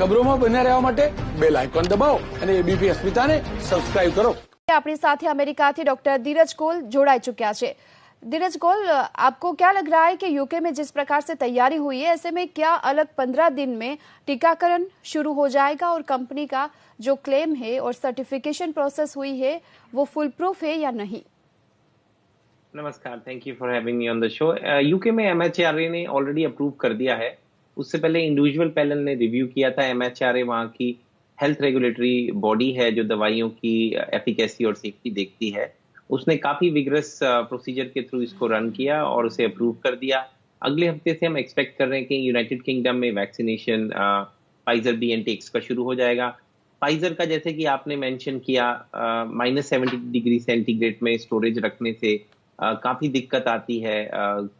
ખબરોમાં બન્યા રહેવા માટે બેલ આઇકોન દબાવો અને એબીપી અસ્મિતાને સબસ્ક્રાઇબ કરો। अपनी साथी अमेरिका थी डॉक्टर धीरज कोल जोड़ाई चुक्या है। धीरज कोल, आपको क्या लग रहा है कि यूके में जिस प्रकार से तैयारी हुई है, ऐसे में क्या अलग 15 दिन में टीकाकरण शुरू हो जाएगा और कंपनी का जो क्लेम है और सर्टिफिकेशन प्रोसेस हुई है वो फुल प्रूफ है या नहीं? नमस्कार, thank you for having me on the show. UK में एमएचआरए ने ऑलरेडी अप्रूव कर दिया है। उससे पहले इंडिविजुअल पैनल ने रिव्यू किया था। एमएचआरए वहाँ की हेल्थ रेगुलेटरी बॉडी है जो दवाइयों की एफिकेसी और सेफ्टी देखती है। उसने काफी विग्रस प्रोसीजर के थ्रू इसको रन किया और उसे अप्रूव कर दिया। अगले हफ्ते से हम एक्सपेक्ट कर रहे हैं कि यूनाइटेड किंगडम में वैक्सीनेशन फाइजर BioNTech का शुरू हो जाएगा। फाइजर का जैसे कि आपने मेंशन किया -70 डिग्री सेंटीग्रेड में स्टोरेज रखने से काफी दिक्कत आती है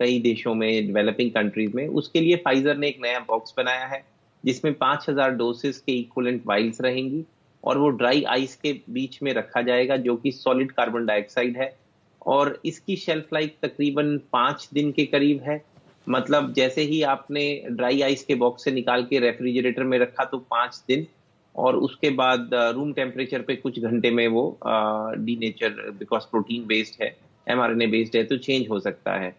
कई देशों में, डेवलपिंग कंट्रीज में। उसके लिए फाइजर ने एक नया बॉक्स बनाया है जिसमें 5000 डोसेस के इक्विवेलेंट वाइल्स रहेंगी और वो ड्राई आइस के बीच में रखा जाएगा जो कि सॉलिड कार्बन डाइऑक्साइड है। और इसकी शेल्फ लाइफ तकरीबन 5 दिन के करीब है। मतलब जैसे ही आपने ड्राई आइस के बॉक्स से निकाल के रेफ्रिजरेटर में रखा तो 5 दिन, और उसके बाद रूम टेम्परेचर पे कुछ घंटे में वो डीनेचर, बिकॉज प्रोटीन बेस्ड है, mRNA बेस्ड है, तो चेंज हो सकता है।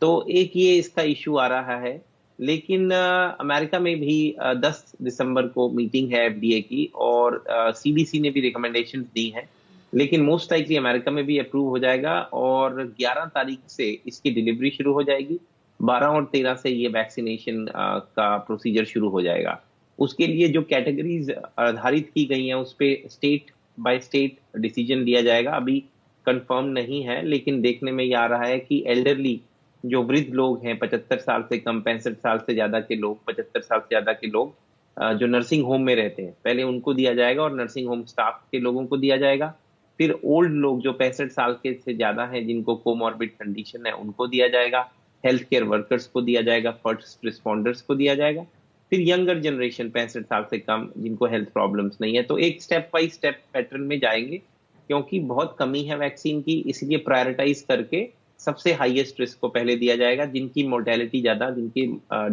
तो एक ये इसका इशू आ रहा है। लेकिन अमेरिका में भी 10 दिसंबर को मीटिंग है FDA की और CDC ने भी रिकमेंडेशंस दी हैं। लेकिन मोस्ट लाइकली अमेरिका में भी अप्रूव हो जाएगा और 11 तारीख से इसकी डिलीवरी शुरू हो जाएगी। 12 और 13 से ये वैक्सीनेशन का प्रोसीजर शुरू हो जाएगा। उसके लिए जो कैटेगरीज आधारित की गई हैं उस पर स्टेट बाय स्टेट डिसीजन लिया जाएगा। अभी कंफर्म नहीं है, लेकिन देखने में ये आ रहा है कि एल्डरली जो वृद्ध लोग हैं, 75 साल से कम, 65 साल से ज्यादा के लोग, 75 साल से ज्यादा के लोग जो नर्सिंग होम में रहते हैं, पहले उनको दिया जाएगा और नर्सिंग होम स्टाफ के लोगों को दिया जाएगा। फिर ओल्ड लोग जो 65 साल के से ज्यादा हैं, जिनको कोमॉर्बिड कंडीशन है, उनको दिया जाएगा। हेल्थ केयर वर्कर्स को दिया जाएगा, फर्स्ट रिस्पॉन्डर्स को दिया जाएगा। फिर यंगर जनरेशन 65 साल से कम, जिनको हेल्थ प्रॉब्लम्स नहीं है। तो एक स्टेप बाई स्टेप पैटर्न में जाएंगे, क्योंकि बहुत कमी है वैक्सीन की, इसलिए प्रायोरिटाइज करके सबसे हाईएस्ट रिस्क को पहले दिया जाएगा, जिनकी मोर्टेलिटी ज्यादा, जिनकी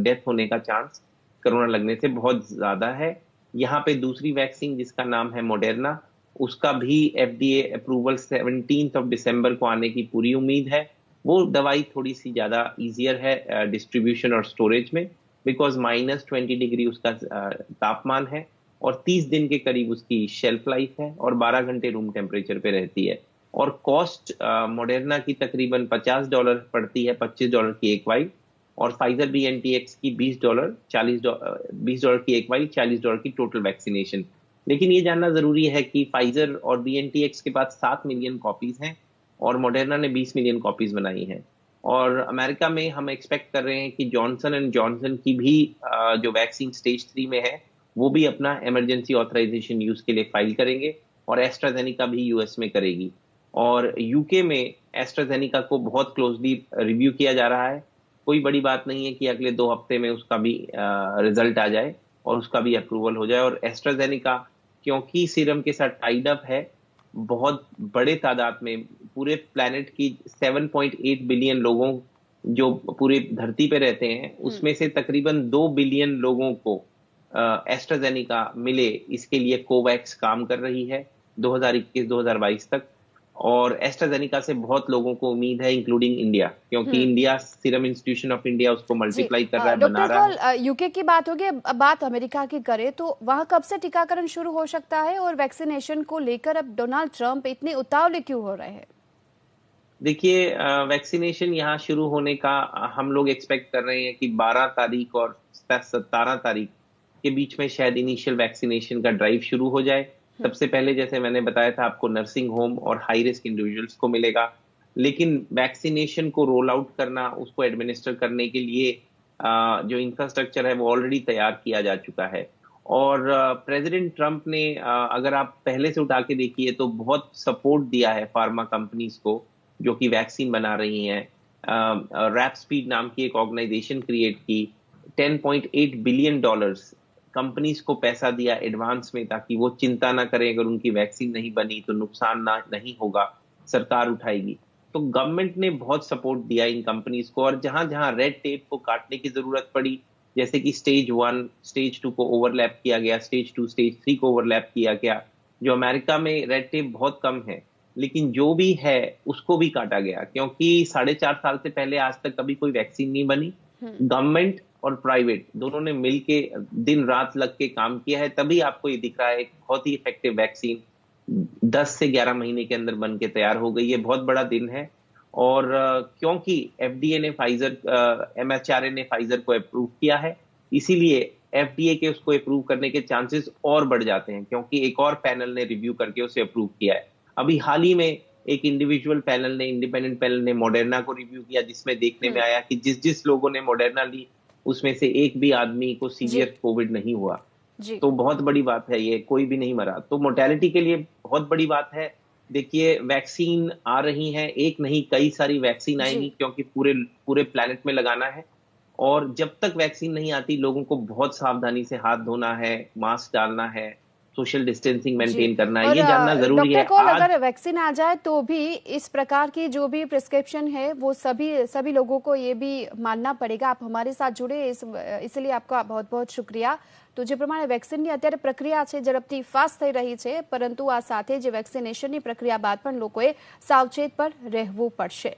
डेथ होने का चांस कोरोना लगने से बहुत ज्यादा है। यहाँ पे दूसरी वैक्सीन जिसका नाम है मॉडर्ना, उसका भी FDA अप्रूवल 17 दिसंबर को आने की पूरी उम्मीद है। वो दवाई थोड़ी सी ज्यादा इजियर है डिस्ट्रीब्यूशन और स्टोरेज में, बिकॉज -20 डिग्री उसका तापमान है और 30 दिन के करीब उसकी शेल्फ लाइफ है और 12 घंटे रूम टेम्परेचर पे रहती है। और कॉस्ट मॉडर्ना की तकरीबन $50 पड़ती है, $25 की एक वाइल, और फाइजर BioNTech की $20, $20 की एक वाइल, $40 की टोटल वैक्सीनेशन। लेकिन ये जानना जरूरी है कि फाइजर और BioNTech के पास 7 मिलियन कॉपीज हैं और मॉडर्ना ने 20 मिलियन कॉपीज बनाई हैं। और अमेरिका में हम एक्सपेक्ट कर रहे हैं कि जॉनसन एंड जॉनसन की भी जो वैक्सीन स्टेज 3 में है, वो भी अपना इमरजेंसी ऑथराइजेशन यूज के लिए फाइल करेंगे, और एस्ट्राजेनिका भी यूएस में करेगी। और यूके में एस्ट्राजेनिका को बहुत क्लोजली रिव्यू किया जा रहा है। कोई बड़ी बात नहीं है कि अगले 2 हफ्ते में उसका भी रिजल्ट आ जाए और उसका भी अप्रूवल हो जाए। और एस्ट्राजेनिका क्योंकि सीरम के साथ टाइड अप है, बहुत बड़े तादाद में पूरे प्लेनेट की 7.8 बिलियन लोगों जो पूरे धरती पे रहते हैं, उसमें से तकरीबन 2 बिलियन लोगों को एस्ट्राजेनिका मिले, इसके लिए कोवैक्स काम कर रही है 2021-2022 तक। और एस्ट्राजेनिका से बहुत लोगों को उम्मीद है, इंक्लूडिंग इंडिया, क्योंकि India serum institution of India उसको मल्टीप्लाई कर रहा है, बना रहा है। डॉक्टर, यूके की बात होगी, अब बात अमेरिका की करें तो वहां कब से टीकाकरण शुरू हो सकता है और वैक्सीनेशन को लेकर अब डोनाल्ड ट्रंप इतने उतावले क्यों हो रहे हैं? देखिए, वैक्सीनेशन यहाँ शुरू होने का हम लोग एक्सपेक्ट कर रहे हैं कि 12 तारीख और 17 तारीख के बीच में शायद इनिशियल वैक्सीनेशन का ड्राइव शुरू हो जाए। सबसे पहले जैसे मैंने बताया था आपको, नर्सिंग होम और हाई रिस्क इंडिविजुअल्स को मिलेगा। लेकिन वैक्सीनेशन को रोल आउट करना, उसको एडमिनिस्टर करने के लिए जो इंफ्रास्ट्रक्चर है वो ऑलरेडी तैयार किया जा चुका है। और प्रेसिडेंट ट्रंप ने अगर आप पहले से उठा के देखिए तो बहुत सपोर्ट दिया है फार्मा कंपनीज को जो कि वैक्सीन बना रही हैं। रैप स्पीड नाम की एक ऑर्गेनाइजेशन क्रिएट की, $10.8 बिलियन कंपनीज को पैसा दिया एडवांस में, ताकि वो चिंता ना करें, अगर उनकी वैक्सीन नहीं बनी तो नुकसान नहीं होगा, सरकार उठाएगी। तो गवर्नमेंट ने बहुत सपोर्ट दिया इन कंपनीज को, और जहां जहां रेड टेप को काटने की जरूरत पड़ी, जैसे कि स्टेज 1 स्टेज 2 को ओवरलैप किया गया, स्टेज 2 स्टेज 3 को ओवरलैप किया गया। जो अमेरिका में रेड टेप बहुत कम है, लेकिन जो भी है उसको भी काटा गया, क्योंकि 4.5 साल से पहले आज तक कभी कोई वैक्सीन नहीं बनी। गवर्नमेंट और प्राइवेट दोनों ने मिलके दिन रात लग के काम किया है, तभी आपको ये दिख रहा है एक बहुत ही इफेक्टिव वैक्सीन 10 से 11 महीने के अंदर बन के तैयार हो गई है। बहुत बड़ा दिन है। और क्योंकि एफडीए ने फाइजर, एमएचआरए ने फाइजर को अप्रूव किया है, इसीलिए एफडीए के उसको अप्रूव करने के चांसेस और बढ़ जाते हैं, क्योंकि एक और पैनल ने रिव्यू करके उसे अप्रूव किया है। अभी हाल ही में एक इंडिविजुअल पैनल ने, इंडिपेंडेंट पैनल ने मॉडर्ना को रिव्यू किया, जिसमें देखने में आया कि जिस लोगों ने मॉडर्ना ली उसमें से एक भी आदमी को सीवियर कोविड नहीं हुआ। तो बहुत बड़ी बात है, ये कोई भी नहीं मरा। तो मोर्टेलिटी के लिए बहुत बड़ी बात है। देखिए, वैक्सीन आ रही है, एक नहीं कई सारी वैक्सीन आएंगी, क्योंकि पूरे प्लेनेट में लगाना है। और जब तक वैक्सीन नहीं आती, लोगों को बहुत सावधानी से हाथ धोना है, मास्क डालना है, सोशल डिस्टेंसिंग मेंटेन करना है, ये जानना जरूरी है। डॉक्टर कौल, अगर वैक्सीन आ जाए तो भी इस प्रकार की जो भी प्रिस्क्रिप्शन है वो सभी लोगों को ये भी मानना पड़ेगा। आप हमारे साथ जुड़े, इसलिए आपका बहुत बहुत शुक्रिया। તો જે પ્રમાણે વેક્સિનની અત્યારે પ્રક્રિયા છે ઝડપથી ફાસ્ટ થઈ રહી છે, પરંતુ આ સાથે જે વેક્સિનેશનની પ્રક્રિયા બાદ પણ લોકોએ સાવચેત પર રહેવું પડશે।